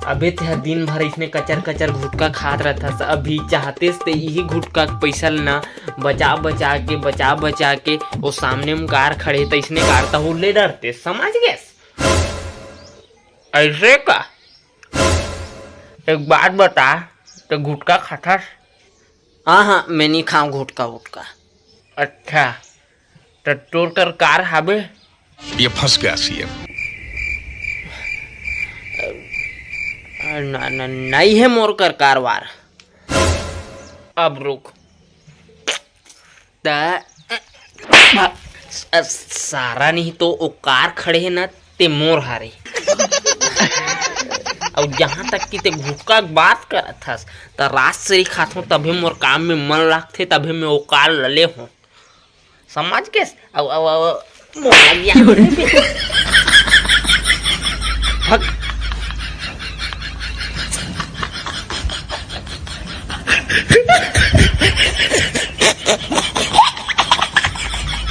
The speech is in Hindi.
अबे ते दिन भर इसने कचर कचर गुटका खात रहता। अभी चाहते ते यही गुटका पैसा लेना बचा के वो सामने में कार खड़े तो इसने कार तो ले डरते, समझ गए ऐसे का। एक बात बता, तो गुटका खाता? हाँ मैं नहीं खाऊं गुटका वुटका। अच्छा तो तोर कार हाबे? ये फंस गया सीएम। नहीं है मोर कर कारवार। अब रुक सारा नहीं तो वो कार खड़े है ना ते मोर हारे। और जहाँ तक कि ते गुटका बात करत थस तो रात से खात हूँ तभी मोर काम में मन लगते, तभी मैं वो कार लले हूँ, समझ के। मोर लग गया।